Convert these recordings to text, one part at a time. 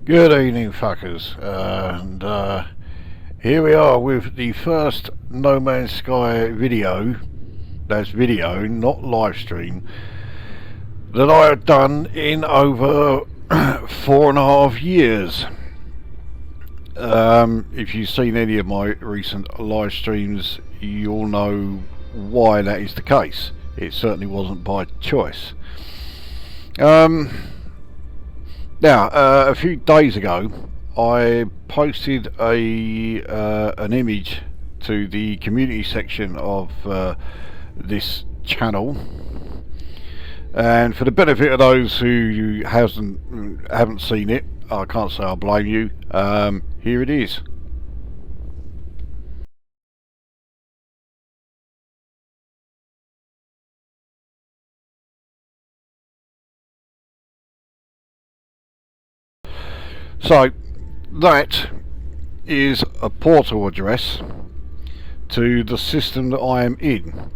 Good evening, fuckers, and here we are with the first No Man's Sky video, that's video, not live stream, that I have done in over 4.5 years. If you've seen any of my recent live streams, you'll know why that is the case. It certainly wasn't by choice. Now, a few days ago, I posted an image to the community section of this channel, and for the benefit of those who haven't seen it, I can't say I blame you. Here it is. So that is a portal address to the system that I am in.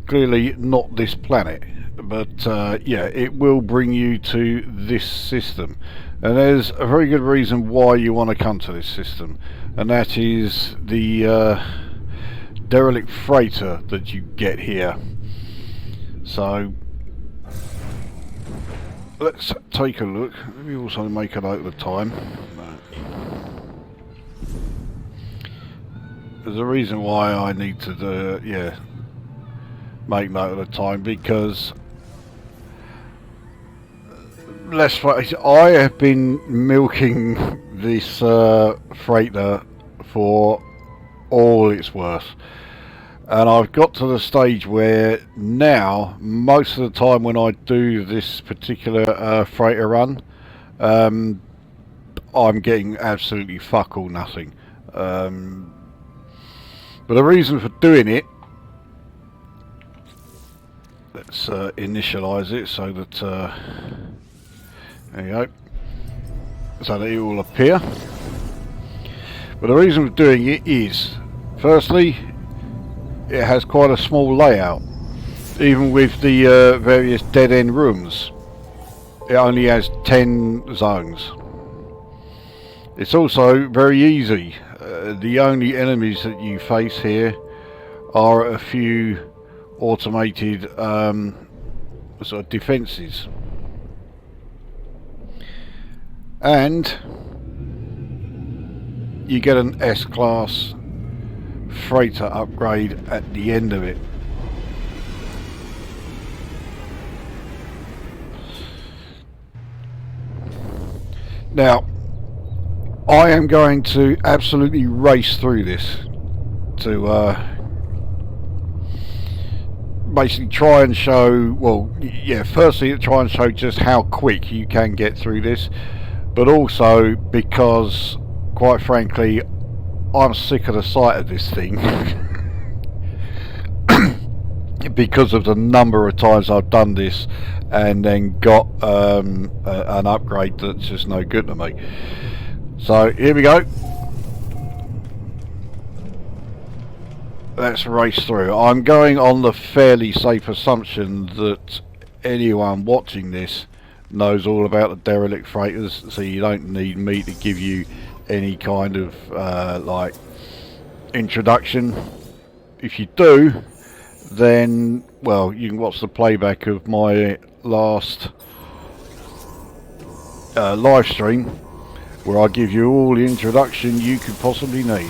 Clearly not this planet, but yeah, it will bring you to this system, and there's a very good reason why you want to come to this system, and that is the derelict freighter that you get here. So let's take a look. Let me also make a note of the time. There's a reason why I need to make note of the time, because let's face it, I have been milking this freighter for all it's worth, and I've got to the stage where now most of the time when I do this particular freighter run, I'm getting absolutely fuck all nothing. But the reason for doing it, let's initialize it so that there you go, so that it will appear. But the reason for doing it is, firstly, it has quite a small layout. Even with the various dead end rooms, it only has 10 zones. It's also very easy. The only enemies that you face here are a few automated sort of defences, and you get an S-class freighter upgrade at the end of it. Now, I am going to absolutely race through this to basically try and show, well, yeah, firstly to try and show just how quick you can get through this, but also because, quite frankly, I'm sick of the sight of this thing because of the number of times I've done this and then got an upgrade that's just no good to me. So here we go. Let's race through. I'm going on the fairly safe assumption that anyone watching this knows all about the derelict freighters, so you don't need me to give you any kind of like introduction. If you do, then well, you can watch the playback of my last live stream, where I give you all the introduction you could possibly need.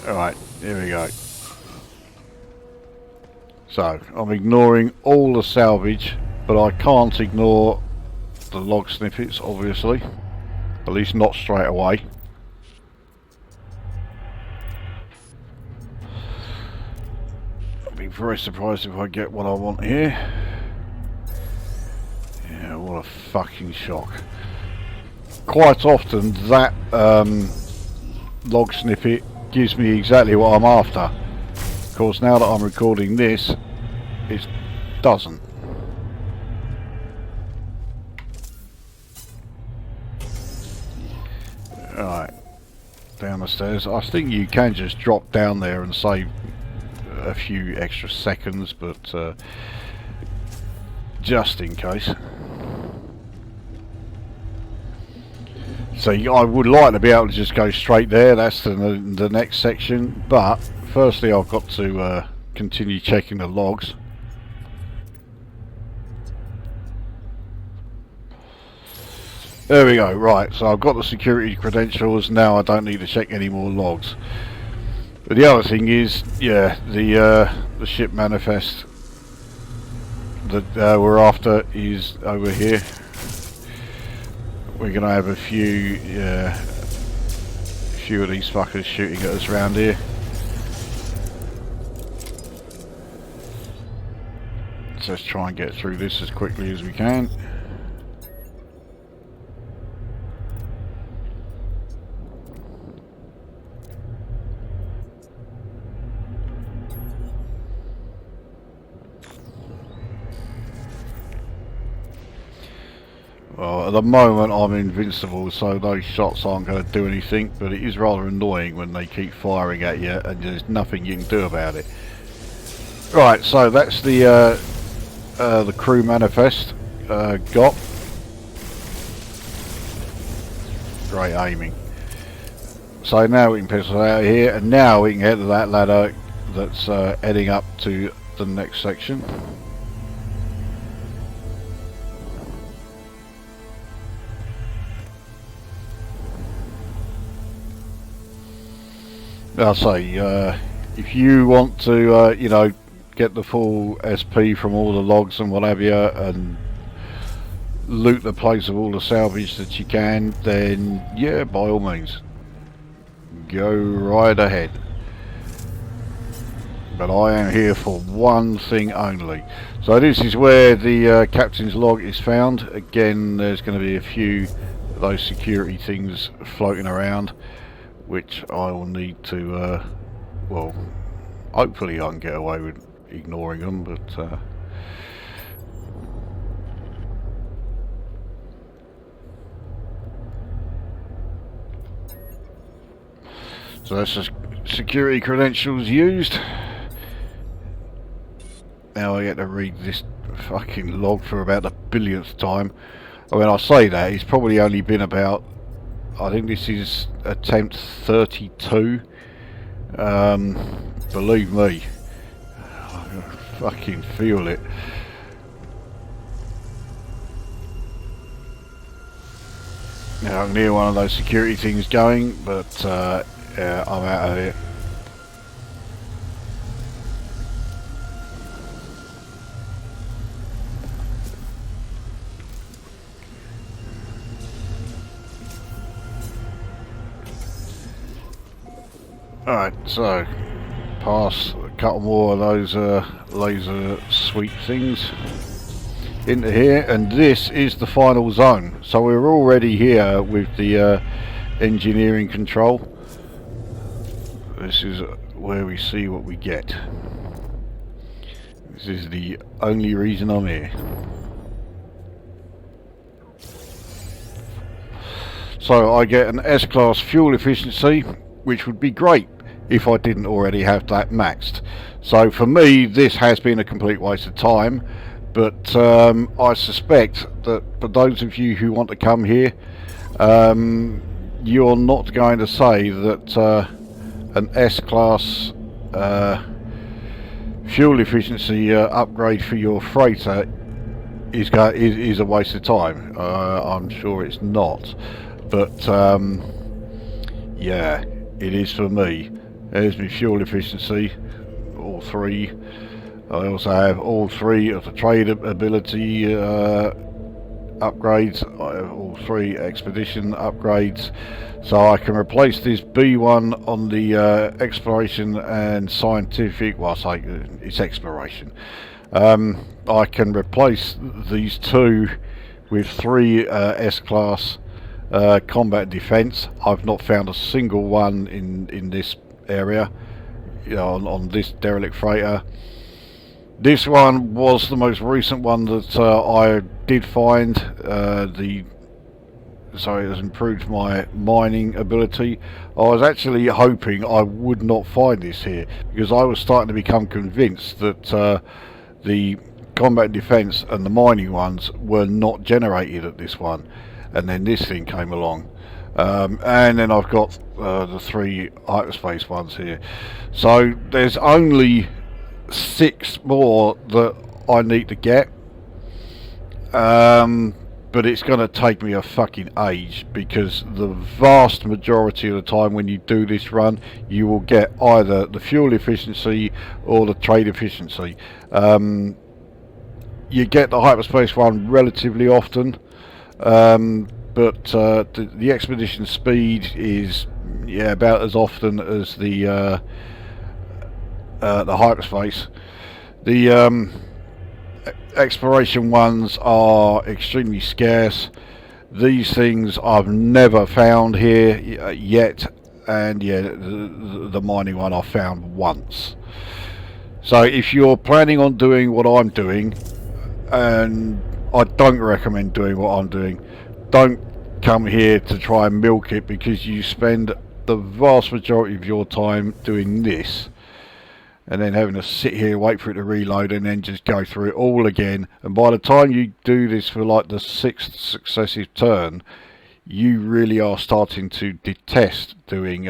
Alright, here we go. So, I'm ignoring all the salvage, but I can't ignore the log snippets, obviously. At least not straight away. I'll be very surprised if I get what I want here. Yeah, what a fucking shock. Quite often that log snippet gives me exactly what I'm after. Of course, now that I'm recording this, it doesn't. Alright, down the stairs. I think you can just drop down there and save a few extra seconds, but just in case. So I would like to be able to just go straight there. That's the next section, but firstly I've got to continue checking the logs. There we go. Right, so I've got the security credentials. Now I don't need to check any more logs. But the other thing is, yeah, the ship manifest that we're after is over here. We're gonna have a few of these fuckers shooting at us around here. So let's try and get through this as quickly as we can. Well, at the moment I'm invincible, so those shots aren't going to do anything, but it is rather annoying when they keep firing at you and there's nothing you can do about it. Right, so that's the crew manifest. Got great aiming. So now we can piss it out of here, and now we can head to that ladder that's heading up to the next section. I'll say, if you want to, you know, get the full SP from all the logs and what have you, and loot the place of all the salvage that you can, then yeah, by all means, go right ahead. But I am here for one thing only. So this is where the captain's log is found. Again, there's going to be a few of those security things floating around, which I will need to, well, hopefully I can get away with ignoring them, but so that's the security credentials used. Now I get to read this fucking log for about the billionth time. I mean, I say that, it's probably only been about, I think this is attempt 32. Believe me, I fucking feel it. Now I can hear one of those security things going, but yeah, I'm out of here. Alright, so pass a couple more of those laser sweep things into here, and this is the final zone. So we're already here with the engineering control. This is where we see what we get. This is the only reason I'm here. So I get an S-class fuel efficiency, which would be great if I didn't already have that maxed. So for me, this has been a complete waste of time, but I suspect that for those of you who want to come here, you're not going to say that an S-class fuel efficiency upgrade for your freighter is a waste of time. I'm sure it's not, but yeah, it is for me. There's my fuel efficiency, all three. I also have all three of the trade ability upgrades. I have all three expedition upgrades. So I can replace this B1 on the exploration and scientific, well I say it's exploration. I can replace these two with three S-class combat defense. I've not found a single one in this area, you know, on this derelict freighter. This one was the most recent one that I did find. So it has improved my mining ability. I was actually hoping I would not find this here, because I was starting to become convinced that the combat and defence and the mining ones were not generated at this one, and then this thing came along. And then I've got the 3 hyperspace ones here. So there's only 6 more that I need to get. But it's going to take me a fucking age, because the vast majority of the time when you do this run, you will get either the fuel efficiency or the trade efficiency. You get the hyperspace one relatively often, but the expedition speed is about as often as the hyperspace. The exploration ones are extremely scarce. These things I've never found here yet, and the mining one I found once. So if you're planning on doing what I'm doing, and I don't recommend doing what I'm doing, don't come here to try and milk it, because you spend the vast majority of your time doing this and then having to sit here, wait for it to reload, and then just go through it all again. And by the time you do this for like the 6th successive turn, you really are starting to detest doing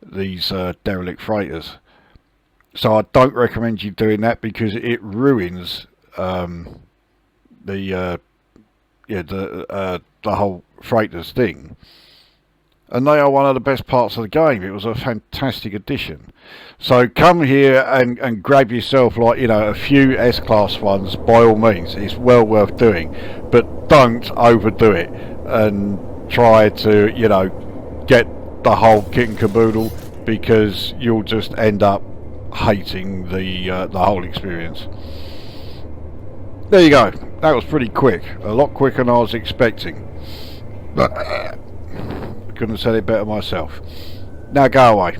these derelict freighters. So I don't recommend you doing that, because it ruins the whole freighters thing. And they are one of the best parts of the game. It was a fantastic addition. So come here and grab yourself, like, a few S-class ones, by all means. It's well worth doing. But don't overdo it and try to, get the whole kit and caboodle, because you'll just end up hating the whole experience. There you go. That was pretty quick. A lot quicker than I was expecting. But couldn't have said it better myself. Now go away.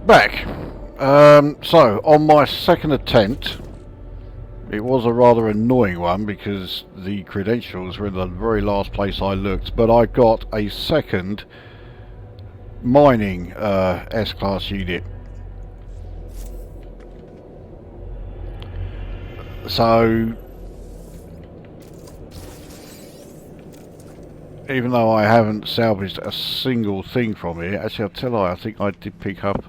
Back. So on my second attempt, it was a rather annoying one, because the credentials were in the very last place I looked, but I got a second mining S-class unit. So even though I haven't salvaged a single thing from it, actually I'll tell you, I think I did pick up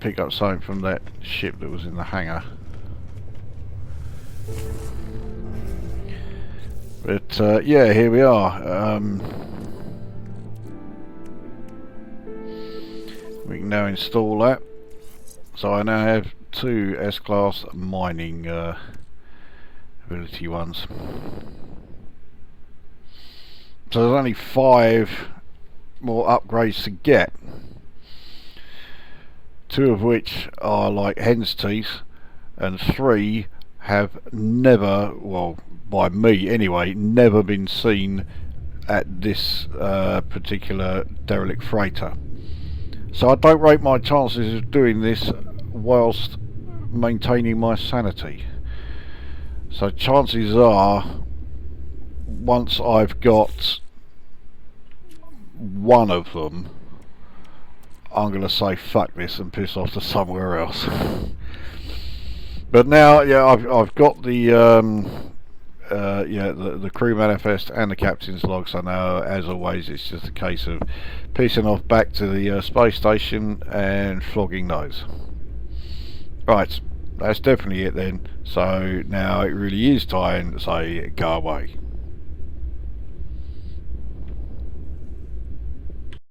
pick up something from that ship that was in the hangar. But yeah, here we are. We can now install that. So I now have 2 S-class mining ability ones. So there's only 5 more upgrades to get. 2 of which are like hen's teeth, and 3 have never, well, by me anyway, never been seen at this particular derelict freighter. So I don't rate my chances of doing this whilst maintaining my sanity. So chances are, once I've got one of them, I'm going to say fuck this and piss off to somewhere else. But now, yeah, I've got the the crew manifest and the captain's log, so now, as always, it's just a case of pissing off back to the space station and flogging those. Right, that's definitely it then. So now it really is time to say go away.